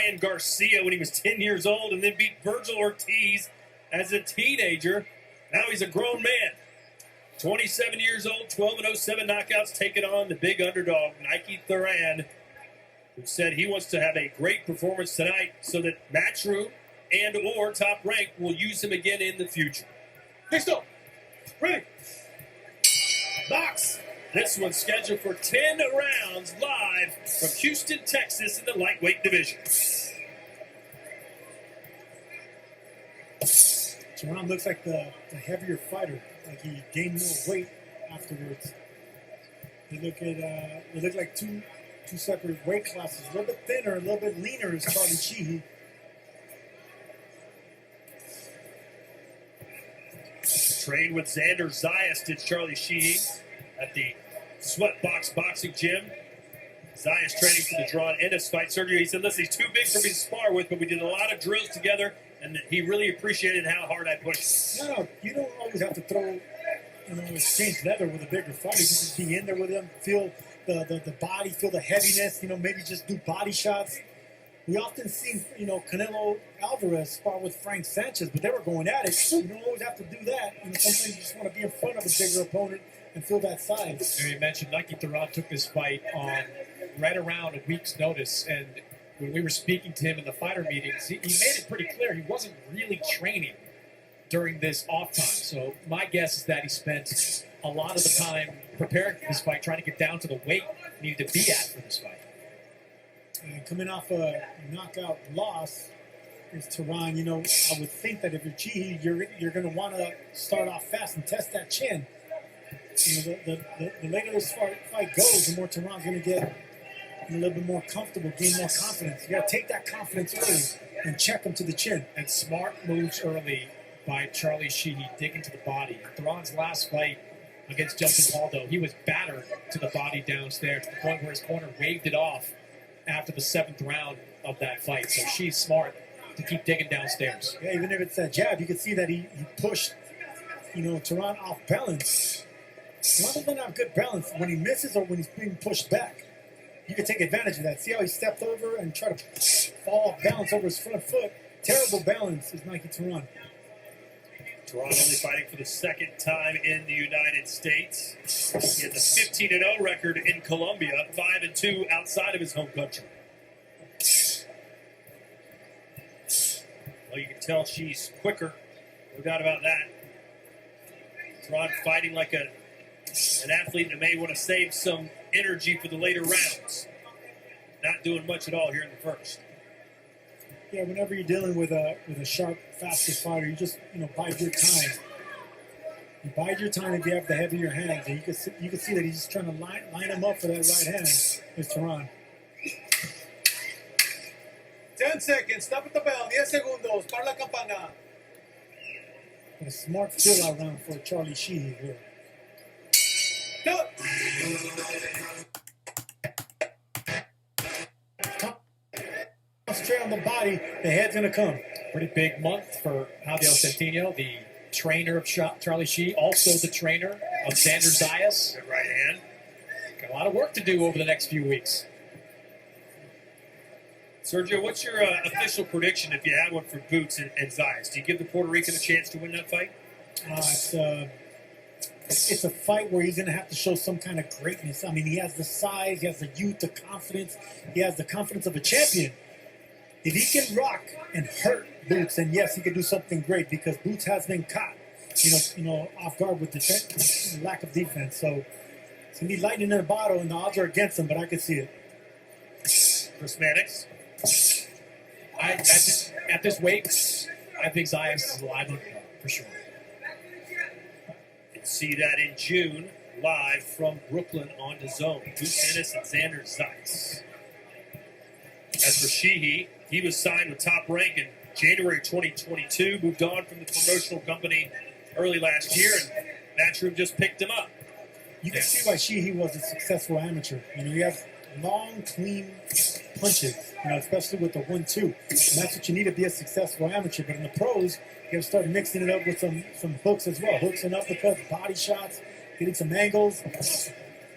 Ryan Garcia when he was 10 years old and then beat Virgil Ortiz as a teenager. Now he's a grown man. 27 years old, 12-07 knockouts, taking on the big underdog, Nike Thuran, who said he wants to have a great performance tonight so that Matchroom and or Top Rank will use him again in the future. Next up, ready. Box. This one's scheduled for 10 rounds live from Houston, Texas in the lightweight division. Thuran looks like the heavier fighter. Like he gained more weight afterwards. They look like two separate weight classes. A little bit thinner, a little bit leaner is Charlie Sheehy. Trained with Xander Zayas did Charlie Sheehy at the Sweatbox Boxing Gym. Zayas training for the Drawn Ennis fight. Sergio, he said, listen, he's too big for me to spar with, but we did a lot of drills together, and he really appreciated how hard I pushed. No, you don't always have to throw, exchange leather with a bigger fighter. You can just be in there with him, feel the body, feel the heaviness, maybe just do body shots. We often see, Canelo Alvarez spar with Frank Sanchez, but they were going at it. You don't always have to do that. Sometimes you just want to be in front of a bigger opponent and feel that size. You mentioned Nike Thuran took this fight on right around a week's notice, and when we were speaking to him in the fighter meetings, he made it pretty clear he wasn't really training during this off time. So my guess is that he spent a lot of the time preparing for this fight, trying to get down to the weight he needed to be at for this fight. And coming off a knockout loss is Thuran. I would think that if you're Sheehy, you're going to want to start off fast and test that chin. The later this fight goes, the more Thuran's going to get a little bit more comfortable, gain more confidence. You got to take that confidence early and check him to the chin. And smart moves early by Charlie Sheehy, digging to the body. Thuran's last fight against Justin Waldo, he was battered to the body downstairs to the point where his corner waved it off after the 7th round of that fight. So she's smart to keep digging downstairs. Yeah, even if it's that jab, you can see that he pushed, Thuran off balance. Thuran doesn't have good balance when he misses or when he's being pushed back. You can take advantage of that. See how he stepped over and tried to fall off balance over his front foot. Terrible balance is Nike Thuran. Thuran only fighting for the second time in the United States. He has a 15-0 record in Colombia, 5-2 outside of his home country. Well, you can tell she's quicker, no doubt about that. Thuran fighting like an athlete that may want to save some energy for the later rounds. Not doing much at all here in the first. Yeah, whenever you're dealing with a sharp, faster fighter, you just bide your time. You bide your time if you have the heavier hands, and you can see that he's just trying to line him up for that right hand. It's Thuran. 10 seconds. Stop at the bell. 10 segundos. Para la campana. A smart fill out round for Charlie Sheehy here. Go. Concentrate on the body. The head's going to come. Pretty big month for Javier Centineo, the trainer of Charlie Sheehy, also the trainer of Xander Zayas. Good right hand. Got a lot of work to do over the next few weeks. Sergio, what's your official prediction if you had one for Boots and Zayas? Do you give the Puerto Rican a chance to win that fight? It's a fight where he's going to have to show some kind of greatness. I mean, he has the size, he has the youth, the confidence. He has the confidence of a champion. If he can rock and hurt Boots, then yes, he can do something great because Boots has been caught, off guard with the lack of defense. So it's going to be lightning in a bottle, and the odds are against him, but I can see it. Chris Mannix? At this weight, I think Zayas is alive for sure. You can see that in June, live from Brooklyn on DAZN. Boots Ennis and Xander Zayas. As for Sheehy, he was signed with Top Rank in January 2022, moved on from the promotional company early last year, and Matchroom just picked him up. You can see why Sheehy was a successful amateur. He has long, clean punches, especially with the 1-2. And that's what you need to be a successful amateur. But in the pros, you got to start mixing it up with some hooks as well. Hooks and uppercuts, body shots, getting some angles.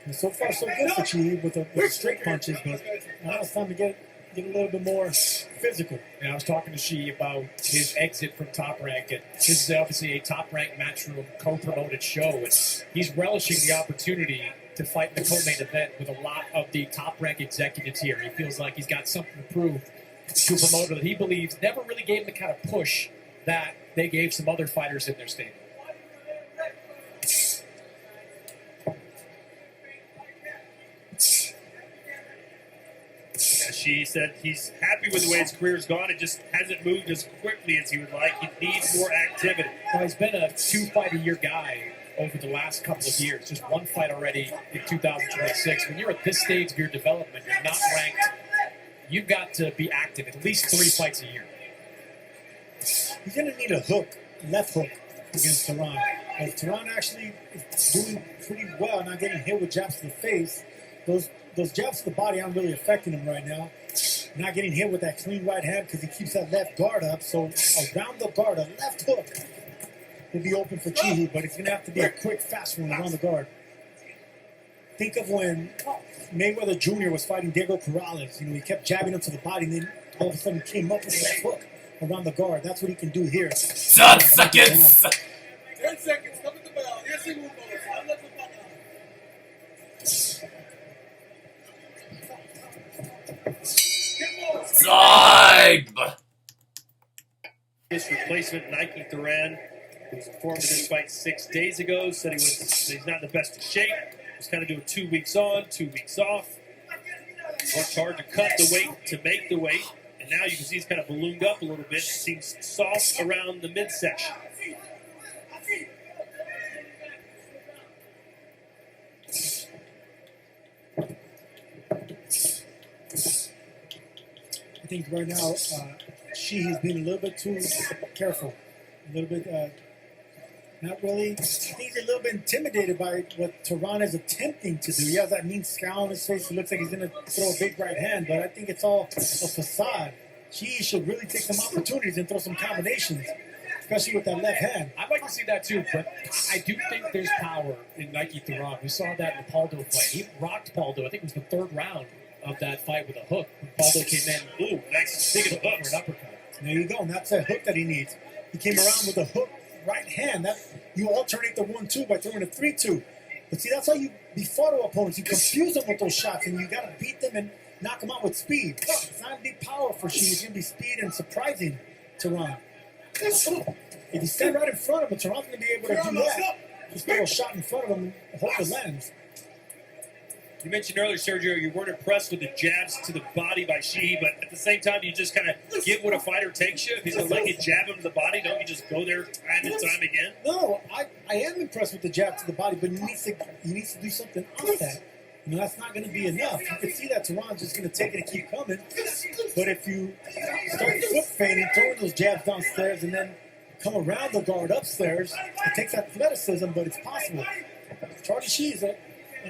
And so far, so good for Sheehy with the straight punches. But now it's time to get get a little bit more physical. And I was talking to Shi about his exit from Top Rank, and this is obviously a Top Rank Matchroom co-promoted show, and he's relishing the opportunity to fight in the co-main event with a lot of the Top Rank executives here. He feels like he's got something to prove to a promoter that he believes never really gave him the kind of push that they gave some other fighters in their stable. She said he's happy with the way his career's gone. It just hasn't moved as quickly as he would like. He needs more activity. Well, he's been a 2-fight-a-year guy over the last couple of years. Just one fight already in 2026. When you're at this stage of your development, you're not ranked. You've got to be active at least 3 fights a year. He's going to need a hook, left hook, against Tehran. But Tehran actually is doing pretty well, not getting hit with jabs to the face. Those jabs to the body aren't really affecting him right now. Not getting hit with that clean right hand because he keeps that left guard up. So around the guard, a left hook will be open for Chihi, but it's going to have to be a quick, fast one around the guard. Think of when Mayweather Jr. was fighting Diego Corrales. You know, he kept jabbing him to the body, and then all of a sudden came up with a left hook around the guard. That's what he can do here. 10 seconds! 10 seconds. Stop at the bell. 10 segundos. Habla con papá. Time! His replacement, Nike Thuran, who was informed of this fight 6 days ago, said he's not in the best of shape. He's kind of doing 2 weeks on, 2 weeks off. Worked hard to cut the weight, to make the weight. And now you can see he's kind of ballooned up a little bit. Seems soft around the midsection. I think right now, Shihi's being a little bit too careful. A little bit, not really. I think he's a little bit intimidated by what Tehran is attempting to do. He has that mean scowl on his face. It looks like he's going to throw a big right hand, but I think it's all a facade. Shihi should really take some opportunities and throw some combinations, especially with that left hand. I'd like to see that too, but I do think there's power in Nike Thuran. We saw that in the Paldo fight. He rocked Paldo. I think it was the 3rd round of that fight with a hook. When Paldo came in, Ooh, nice. Big of the hooks. for an uppercut. There you go, and that's a hook that he needs. He came around with a hook right hand. That you alternate the 1-2 by throwing a 3-2. But see, that's how you befuddle opponents. You confuse them with those shots, and you got to beat them and knock them out with speed. It's not going to be power for Shi. It's going to be speed and surprising Tehran. If you stand right in front of him, Tehran's going to be able to do that. Just throw a shot in front of him and hope it lands. You mentioned earlier, Sergio, you weren't impressed with the jabs to the body by Shihi, but at the same time, you just kind of give what a fighter takes you. If he's going to let you jab him to the body, don't you just go there time and time again? No, I am impressed with the jab to the body, but he needs to do something off that. You know, that's not going to be enough. You can see that Tehran's just going to take it and keep coming. But if you start foot feigning, throwing those jabs downstairs, and then come around the guard upstairs, it takes athleticism, but it's possible. Charlie Shi is an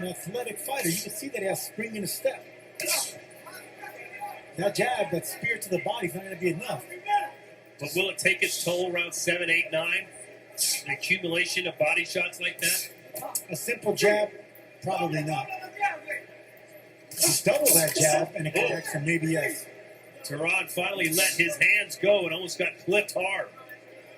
athletic fighter. You can see that he has spring in his step. That jab, that spear to the body is not going to be enough. But will it take its toll around 7, 8, 9? An accumulation of body shots like that? A simple jab, probably not. Just double that jab and it connects, and maybe yes. Tehran finally let his hands go and almost got clipped hard.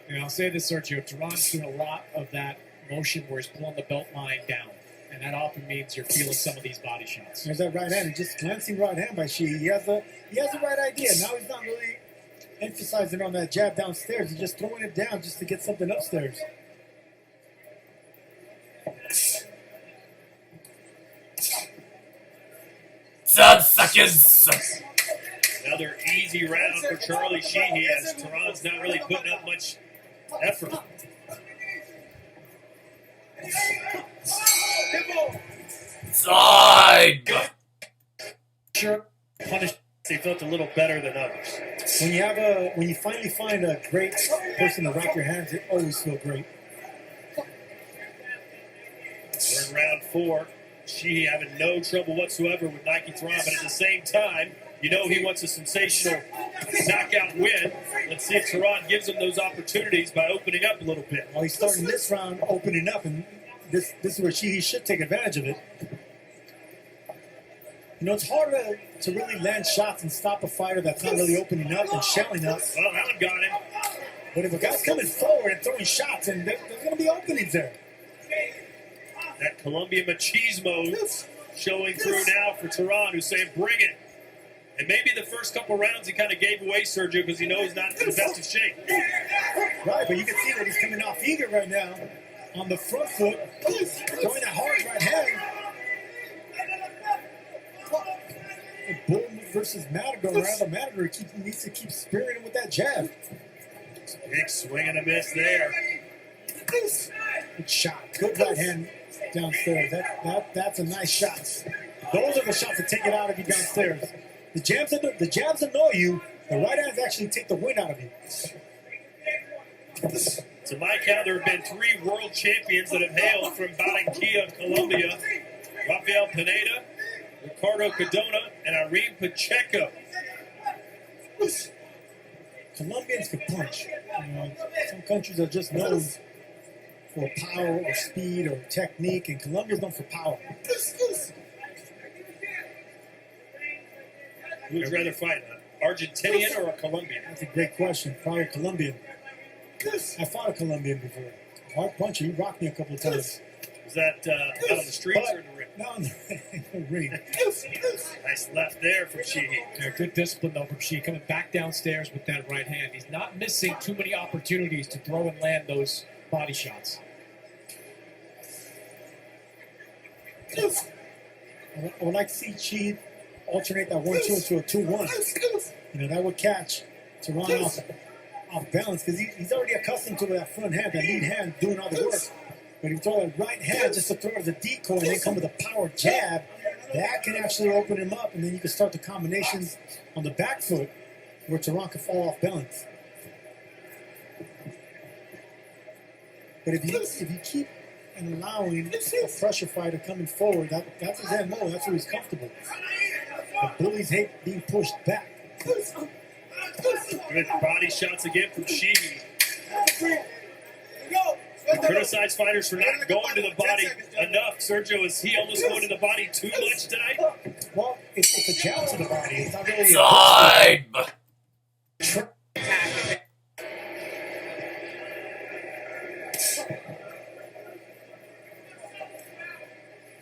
And I'll say this, Sergio, Tehran's doing a lot of that motion where he's pulling the belt line down. And that often means you're feeling some of these body shots. There's that right hand, and just glancing right hand by Shi. He has the right idea. Now he's not really emphasizing on that jab downstairs. He's just throwing it down just to get something upstairs. Seconds! Another easy round for Charlie Shihi as Tehran's not really putting up much effort. Side! Sure, punish. They felt a little better than others. When you finally find a great person to wrap your hands, it always feels great. We're in round 4. Shihi having no trouble whatsoever with Nike Thuran, but at the same time, you know he wants a sensational knockout win. Let's see if Tehran gives him those opportunities by opening up a little bit. Well, he's starting this round opening up, and this is where Shihi should take advantage of it. You know, it's harder to really land shots and stop a fighter that's not really opening up and shelling up. Well, that one got him. But if a guy's coming forward and throwing shots, and there's going to be openings there. That Colombian machismo showing through now for Tehran, who's saying, bring it. And maybe the first couple rounds he kind of gave away Sergio because he knows he's not in the best of shape. Right, but you can see that he's coming off eager right now on the front foot, throwing that hard right hand. Bull versus Matador. Rather, Matador needs to keep spearing him with that jab. Big swing and a miss there. Good shot. Good right hand downstairs. That's a nice shot. Those are the shots that take it out of you downstairs. The jabs annoy you. The right hands actually take the wind out of you. To my count, there have been 3 world champions that have hailed from Barranquilla, Colombia. Rafael Pineda, Ricardo Cardona, and Irene Pacheco. Colombians can punch. You know, some countries are just known for power or speed or technique, and Colombia's known for power. Who would you rather fight, an Argentinian or a Colombian? That's a great question. Probably a Colombian. I fought a Colombian before. Hard puncher. He rocked me a couple of times. Was that out on the streets or in the ring? No, in the ring. Nice left there from Sheehy. Yeah, good discipline, though, from Shee. Coming back downstairs with that right hand. He's not missing too many opportunities to throw and land those body shots. I would like to see Chi alternate that 1-2 into a 2-1. You know, that would catch Tehran off balance because he's already accustomed to that front hand, that lead hand doing all the work. But if you throw that right hand just to throw it as a decoy and then come with a power jab, that can actually open him up, and then you can start the combinations on the back foot where Tehran can fall off balance. But if you keep allowing a pressure fighter coming forward, that's his MO. That's where he's comfortable. The bullies hate being pushed back. Good body shots again from Sheehy. We criticize fighters for not going to the body enough. Sergio, is he almost going to the body too much tonight? Well, it's a jab to the body. It's not really Side.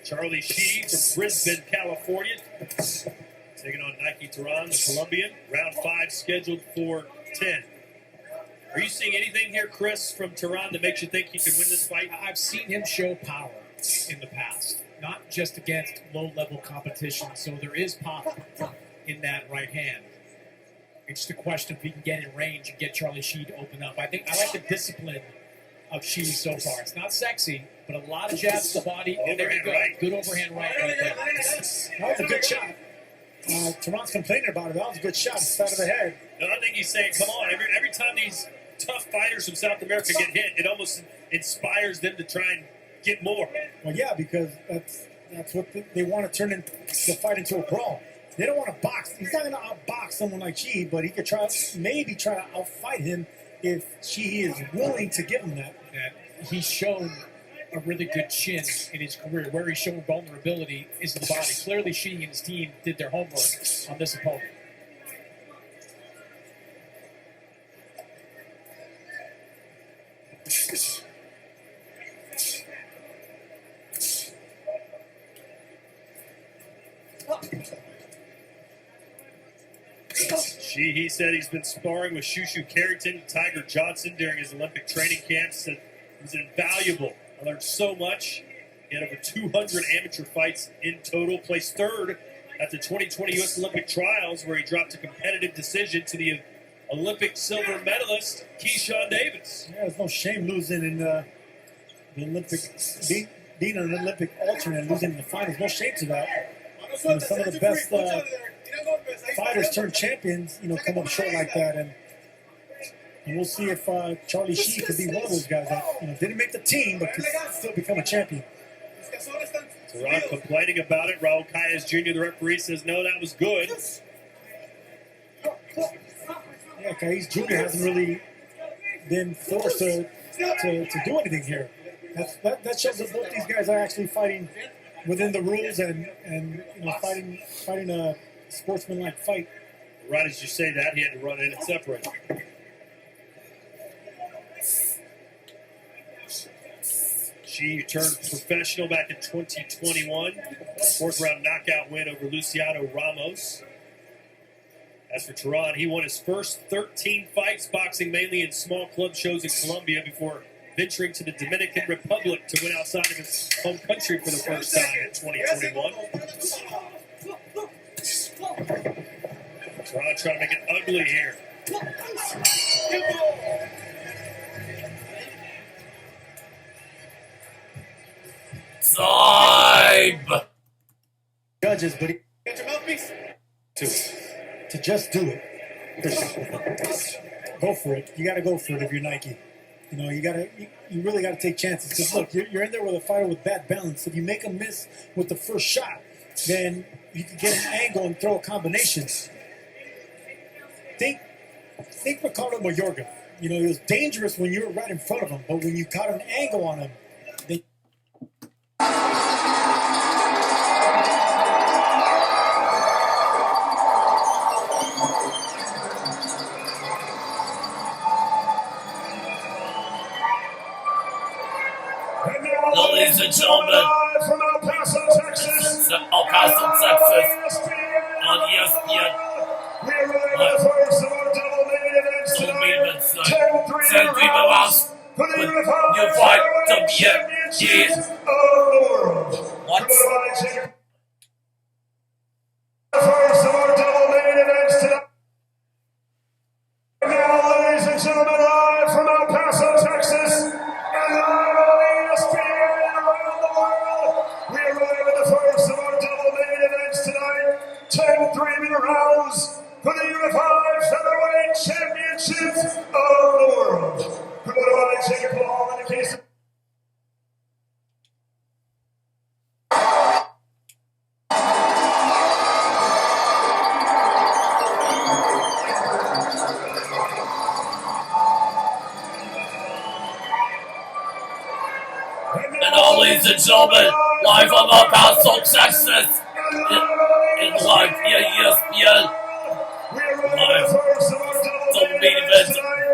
Charlie Shee from Brisbane, California, taking on Nike Tehran, the Colombian. Round 5 scheduled for 10. Are you seeing anything here, Chris, from Tehran that makes you think he can win this fight? I've seen him show power in the past, not just against low-level competition, so there is pop in that right hand. It's just a question if he can get in range and get Charlie Shee to open up. I like the discipline of Shee so far. It's not sexy, but a lot of jabs to the body, and there you go. Right. Good overhand right there. That was a good shot. Tehran's complaining about it. That was a good shot. It's out of the head. No, I think he's saying, come on, every time these tough fighters from South America get hit, it almost inspires them to try and get more. Well, yeah, because that's what they want to turn the fight into a brawl. They don't want to box. He's not going to outbox someone like Shee, but he could maybe try to outfight him if Shee is willing to give him that. And he's shown a really good chin in his career. Where he's shown vulnerability is in the body. Clearly, Shee and his team did their homework on this opponent. He said he's been sparring with Shushu Carrington and Tiger Johnson during his Olympic training camps. Said it was invaluable. I learned so much. He had over 200 amateur fights in total. Placed third at the 2020 U.S. Olympic Trials, where he dropped a competitive decision to the Olympic silver medalist Keyshawn Davis. Yeah, there's no shame losing in the Olympic, being an Olympic alternate and losing in the finals. No shame to that. You know, some of the best fighters turn champions, come up short like that, and we'll see if Charlie Shee could be one of those guys that didn't make the team but could still become a champion. Tehran complaining about it. Raul Calles Jr., the referee, says no, that was good. Yeah, Calles Jr. hasn't really been forced to do anything here. That shows that both these guys are actually fighting within the rules and fighting a sportsmanlike fight. Right as you say that, he had to run in and separate. She turned professional back in 2021. Fourth round knockout win over Luciano Ramos. As for Tehran, he won his first 13 fights, boxing mainly in small club shows in Colombia before venturing to the Dominican Republic to win outside of his home country for the first time in 2021. Tehran trying to make it ugly here. Time! Judges, but Get your mouthpiece. to just do it. Go for it. You got to go for it if you're Nike. You know, you really got to take chances. Because look, you're in there with a fighter with bad balance. If you make a miss with the first shot, then you can get an angle and throw a combination. Think Ricardo Mayorga. You know, he was dangerous when you were right in front of him, but when you caught an angle on him, they Ladies and gentlemen, From El Paso, Texas. El Paso, Texas, on ESPN. We are running the first of our double main events Double tonight. main events tonight. 10-3 rounds for the with Unified Unified Championships WBA. of the world. What? The first of our double main events tonight. Now, ladies and gentlemen, live from El Paso, Texas, and live on ESPN around the world, we are running with the first of our double main events tonight. 10 3-minute rounds for the Unified Featherweight Championships of the world. Promoted by Jake Paul in the case of And now, ladies and gentlemen, live from El Paso, Texas, in live via ESPN. Live double main event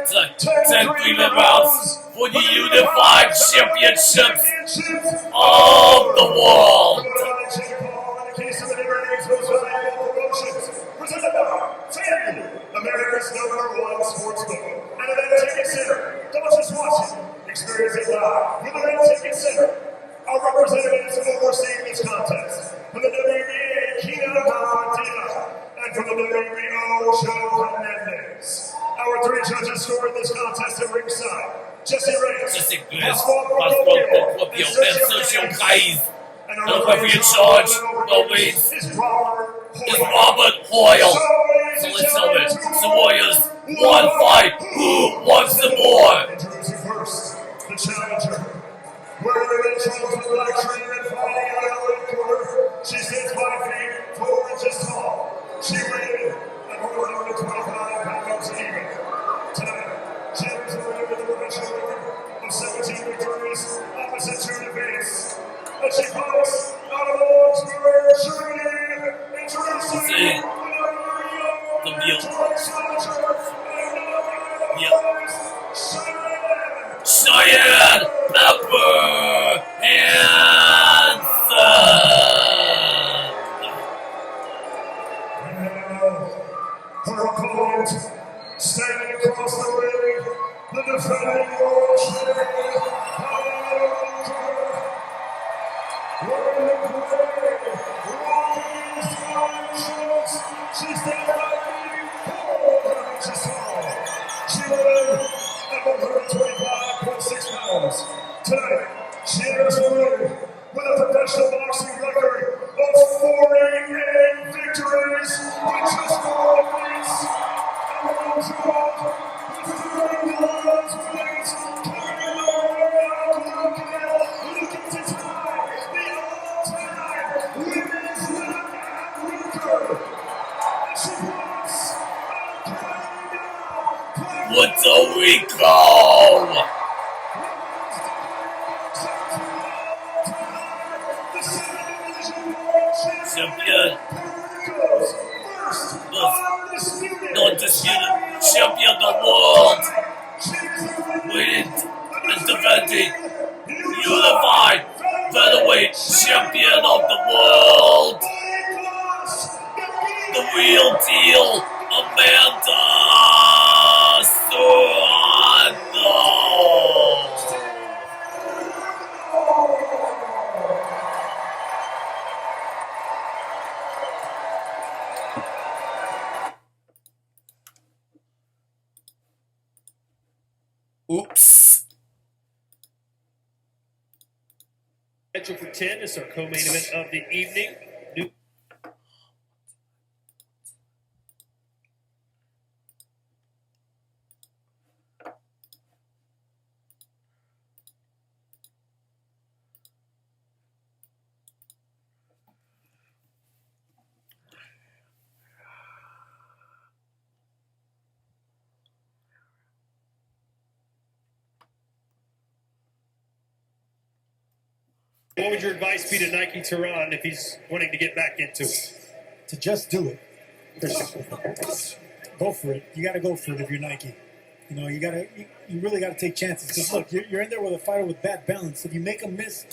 tonight. 10 3-minute rounds for the Unified Championships of the world. Presented by FanDuel, America's #1 sportsbook. And Event Ticket Center. Don't just watch it. Experience it live with Event Ticket Center. Our representatives overseeing this contest from the WBA, Keenan Martina, and from the WBO, Joe Hernandez. Our three judges scored this contest at ringside. Jesse Reyes, Jesse Reyes, Pascual Procopio, Procopio, and Sergio Caíz. And And our the referee in charge, always, is Robert is Hoyle. Robert Hoyle. So, So let's tell it. The Warriors, one fight. Who wants some more? Introducing first, the challenger. Wearing a trophy black tree and fighting out of the corner. She stands 5 feet, 4 inches tall. She weighed at 125 pounds even. Tonight, she enters the ring with a professional record of 17 victories, opposite Judy Bates. And she fights out of Lawrenceburg, Germany. Introducing See, the deal. challenger. Yep. Cheyenne Pepper Hansen. Her opponent, standing across the ring, the defending world champion, wearing the gray, rocking his dimensions. She's the 4 inches tall. She weighed at 125.6 pounds. Tonight, she enters the ring with a professional boxing record of 48 victories, with just 4 defeats, and 1 draw, with 3 blows, wins, carrying the looking to tie the all-time women's knockout record. And she fights Puerto Rico. the undisputed champion of the world, leading and defending unified featherweight champion of the world, the real deal, Amanda Serrano. Oops. Scheduled for 10 is our co-main event of the evening. New What would your advice be to Nike Tehran if he's wanting to get back into it? To just do it. Go for it. You got to go for it if you're Nike. You know, you really got to take chances. Because look, you're in there with a fighter with bad balance. If you make a miss,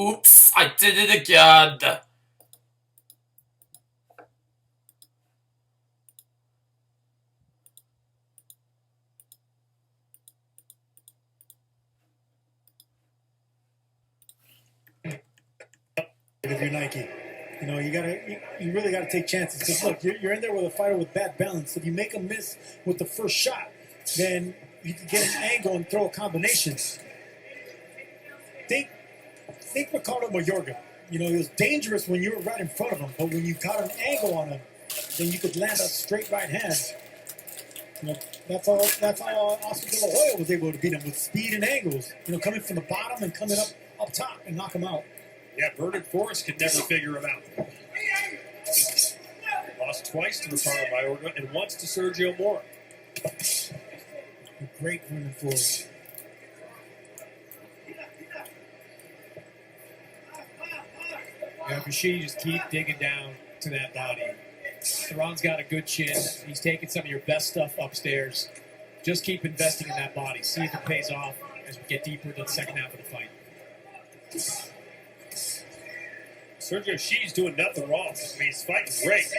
Oops, I did it again. If you're Nike, you know you really gotta take chances because look, you're in there with a fighter with bad balance. If you make a miss with the first shot, then you can get an angle and throw a combination. Think Ricardo Mayorga. You know, he was dangerous when you were right in front of him, but when you caught an angle on him, then you could land a straight right hand. You know, that's how Oscar De La Hoya was able to beat him with speed and angles. You know, coming from the bottom and coming up top and knock him out. Yeah, Vernon Forrest could never figure him out. Lost twice to Ricardo Mayorga and once to Sergio Mora. A great Vernon Forrest. Yeah, Kushida just keep digging down to that body. Theron's got a good chin. He's taking some of your best stuff upstairs. Just keep investing in that body. See if it pays off as we get deeper into the second half of the fight. Sergio Shee's doing nothing wrong. I mean, he's fighting great.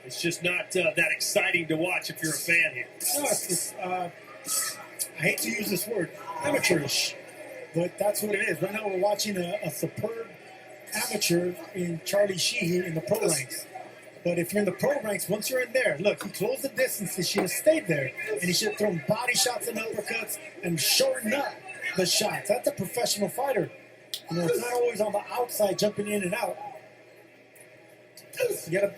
It's just not that exciting to watch if you're a fan here. No, I hate to use this word, amateurish, but that's what it is. Right now we're watching a superb amateur in Charlie Sheehy in the pro ranks. But if you're in the pro ranks, once you're in there, look, he closed the distance. He should have stayed there. And he should have thrown body shots and uppercuts and shortened up the shots. That's a professional fighter. You know, it's not always on the outside jumping in and out. You gotta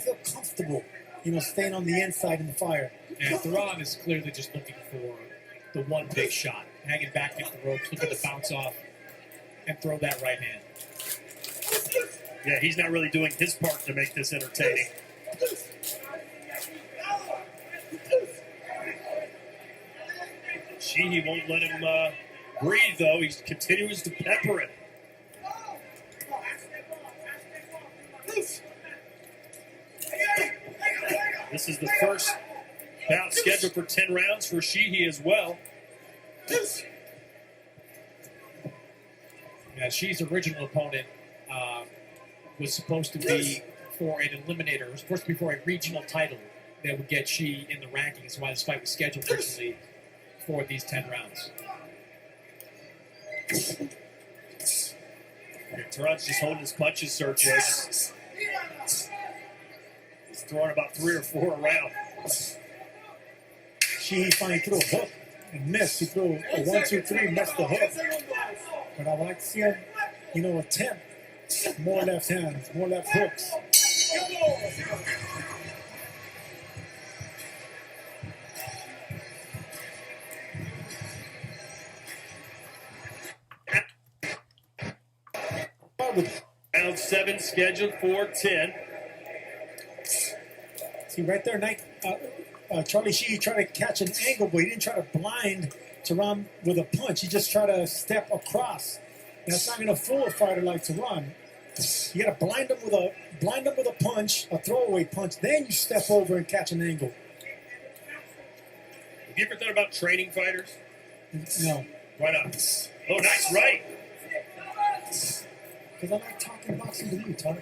feel comfortable, you know, staying on the inside in the fire. And Theron is clearly just looking for the one big shot. Hanging back into the ropes, looking to bounce off and throw that right hand. Yeah, he's not really doing his part to make this entertaining. Sheehy won't let him breathe, though. He continues to pepper it. This is the first bout scheduled for 10 rounds for Sheehy as well. Yeah, Shee's original opponent was supposed to be for an eliminator. It was supposed to be for a regional title that would get Shee in the rankings. That's why this fight was scheduled originally for these 10 rounds. Yeah, Theron's just holding his punches, Sergio. He's throwing about 3 or 4 around. She finally threw a hook and missed. He threw a 1, 2, 3, missed the hook. But I like to see him, you know, attempt more left hands, more left hooks. Round 7 scheduled for 10. See, right there, Charlie Shee tried to catch an angle, but he didn't try to blind Theron with a punch. He just tried to step across. And that's not going to fool a fighter like Theron. You got to blind him with a punch, a throwaway punch. Then you step over and catch an angle. Have you ever thought about training fighters? No, Why not? Oh, nice right. because I like talking boxing with you, Tony.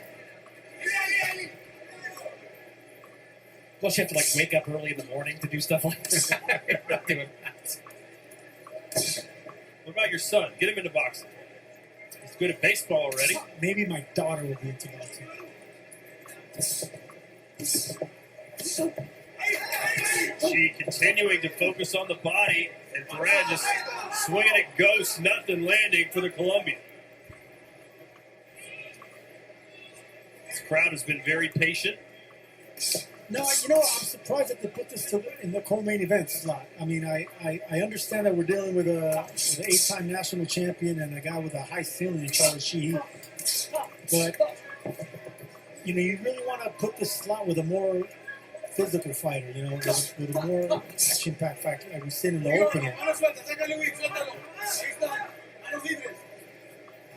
Plus, you have to like wake up early in the morning to do stuff like this. We're not doing that. What about your son? Get him into boxing. He's good at baseball already. Maybe my daughter would be into boxing. She continuing to focus on the body, and Theron just swinging at ghosts, nothing landing for the Colombian. This crowd has been very patient. No, you know, I'm surprised that they put this in the co-main event slot. I mean, I understand that we're dealing with an 8-time national champion and a guy with a high ceiling in Charlie Shee. But, you know, you really want to put this slot with a more physical fighter, you know, with a more action-packed fighter like we seen in the opening.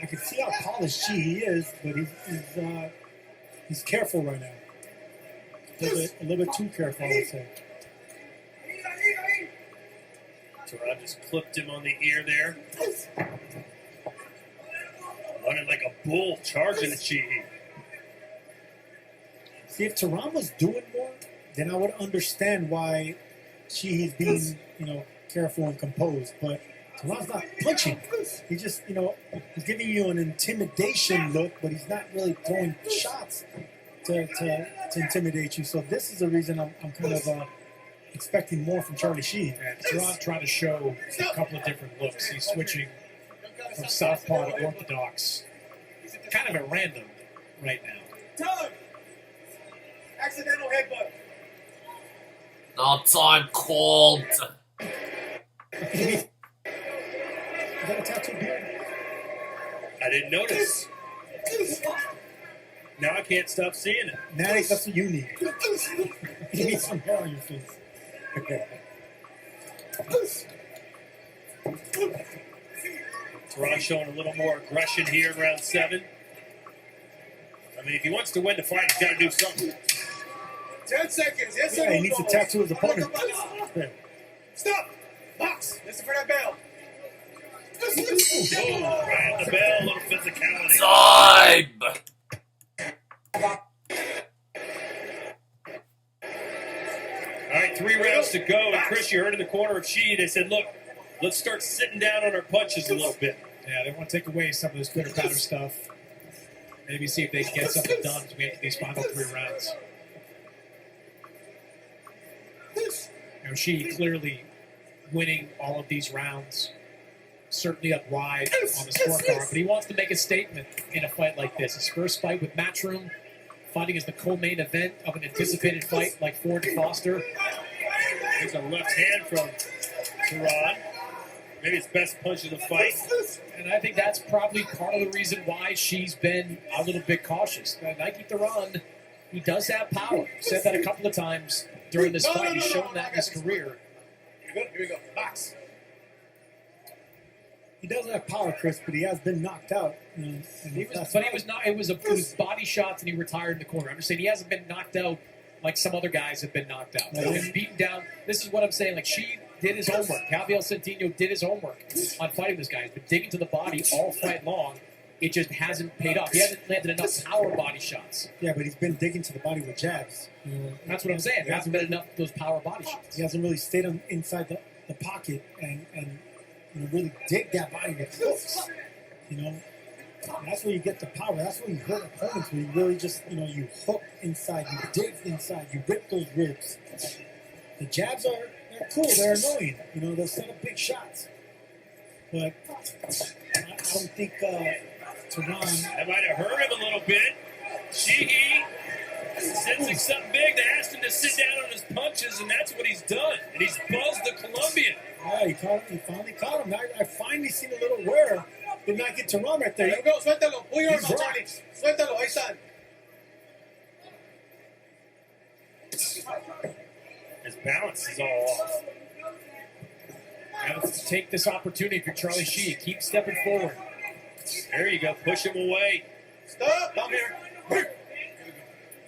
I can see how polished Shee is, but he's careful right now. A little bit too careful, I would say. Theron just clipped him on the ear there. Running like a bull, charging at Sheehy. See, if Tehran was doing more, then I would understand why he's being, careful and composed. But Tehran's not punching. He just, he's giving you an intimidation look, but he's not really throwing shots to intimidate you. So this is the reason I'm kind of expecting more from Charlie Sheehy. And Tehran trying to show a couple of different looks. He's switching from southpaw to orthodox, kind of at random right now. Time. Accidental headbutt. No time called. Is that a tattoo beard? I didn't notice. Now I can't stop seeing it. Maddox, that's what you need. You need some hair on your face. Okay. Tehran showing a little more aggression here in round 7. I mean, if he wants to win the fight, he's got to do something. 10 seconds. Yes, Yeah, he needs to tattoo his opponent. Yeah. Stop. Box. Listen for that bell. Oh, right at the bell, a little physicality. Time. All right, 3 rounds to go. And Chris, you heard in the corner of Sheehy, they said, look, let's start sitting down on our punches a little bit. Yeah, they want to take away some of this pitter patter stuff. Maybe see if they can get something done as we enter these final 3 rounds. Sheehy clearly winning all of these rounds. Certainly up wide on the scorecard, but he wants to make a statement in a fight like this. His first fight with Matchroom, fighting as the co-main event of an anticipated fight like Ford and Foster. There's a left hand from Tehran. Maybe his best punch of the fight. And I think that's probably part of the reason why she's been a little bit cautious. Nike Tehran, he does have power. Said that a couple of times during this fight. He's shown that in his career. Here we go. Box. He doesn't have power, Chris, but he has been knocked out. But he was not. It was body shots, and he retired in the corner. I'm just saying he hasn't been knocked out like some other guys have been knocked out. He's been beaten down. This is what I'm saying. Like she did his homework. Javier Centino did his homework on fighting this guy. He's been digging to the body all fight long. It just hasn't paid off. He hasn't landed enough power body shots. Yeah, but he's been digging to the body with jabs. That's what I'm saying. There hasn't been enough of those power body shots. He hasn't really stayed inside the pocket and really dig that body with hooks. That's where you get the power. That's where you hurt opponents. Where you really just, you hook inside, you dig inside, you rip those ribs. The jabs they're cool. They're annoying. They'll set up big shots. But I don't think Tehran. That might have hurt him a little bit. Sheehy sensing something big. They asked him to sit down on his punches, and that's what he's done. And he's buzzed the Colombian. Yeah, he finally caught him. I finally seen a little wear. Did not get Tehran right there. There you go. Suéltalo. Pull your arm He's out, rocked. Charlie. Suéltalo. Ahí están. His balance is all off. Now, take this opportunity for Charlie Sheehy. Keep stepping forward. There you go. Push him away. Stop. Down here.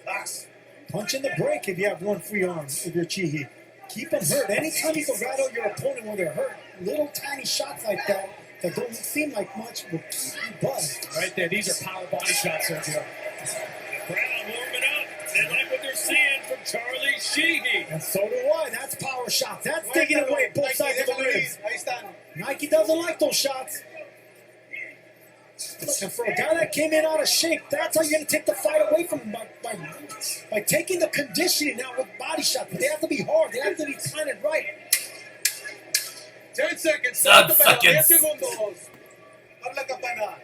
Box. Punch in the break if you have one free arm, if you're Sheehy. Keep them hurt. Anytime you can rattle your opponent when they're hurt, little tiny shots like that don't seem like much will keep you buzzed. Right there. These are power body shots, Sergio. The crowd warming up. They like what they're seeing from Charlie Sheehy. And so do I. That's power shots. That's taking away both sides of the ribs. Ahí están. Nike doesn't like those shots. And for a guy that came in out of shape, that's how you're going to take the fight away from him by taking the conditioning now with body shots. But they have to be hard. They have to be planted right. 10 seconds. 10 Stop the bell. 10 seconds. segundos. Habla campana.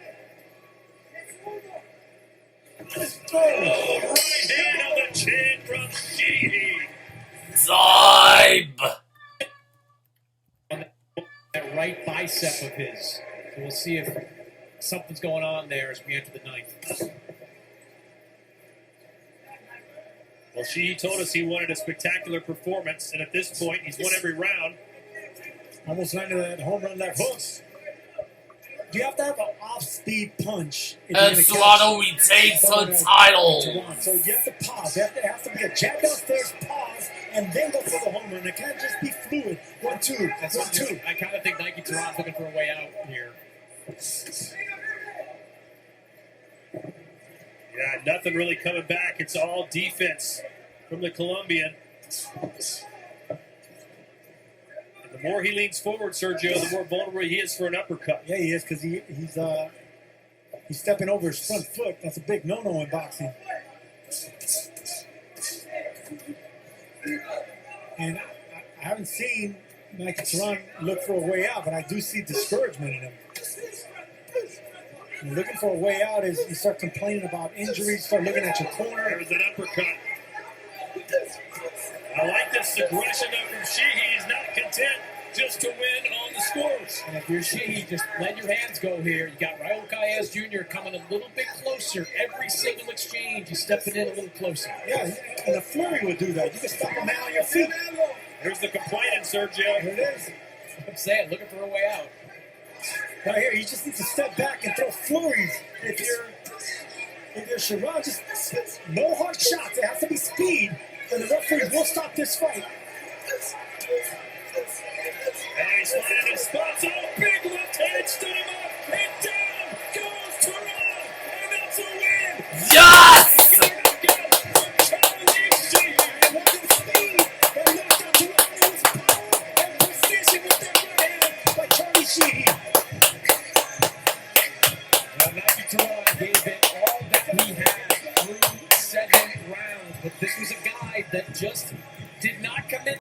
Oh, right hand on the chin from Sheehy. Time. That right bicep of his. So we'll see if something's going on there as we enter the ninth. Well, Sheehy told us he wanted a spectacular performance, and at this point, he's won every round. Almost landed that home run left hook. You have to have an off-speed punch. if you're And gonna catch Serrano retains someone the like title. Tehran. So you have to pause. There has to be a jab downstairs, pause, and then go for the home run. It can't just be fluid. 1, 2, That's 1, 2. I kind of think Nike Tehran's looking for a way out here. Yeah, nothing really coming back. It's all defense from the Colombian. And the more he leans forward, Sergio, the more vulnerable he is for an uppercut. Yeah, he is, because he's stepping over his front foot. That's a big no-no in boxing. And I haven't seen Mikey Turan look for a way out, but I do see discouragement in him. And looking for a way out is you start complaining about injuries, start looking at your corner. There's an uppercut. I like this aggression from Sheehy. He's not content just to win on the scores. And if you're Sheehy, just let your hands go here. You got Raul Calles Jr. coming a little bit closer. Every single exchange, he's stepping in a little closer. Yeah, and a flurry would do that. You can stop a man on your feet. Here's the complaining, Sergio. Here it is. I'm saying, looking for a way out. Right here, you just need to step back and throw flurries. If you're Sherrod, just no hard shots. It has to be speed, and the referee will stop this fight. And he's finding his spots. Oh, big left hand stood him up. And down goes Turan. And that's a win. Yes! But this was a guy that just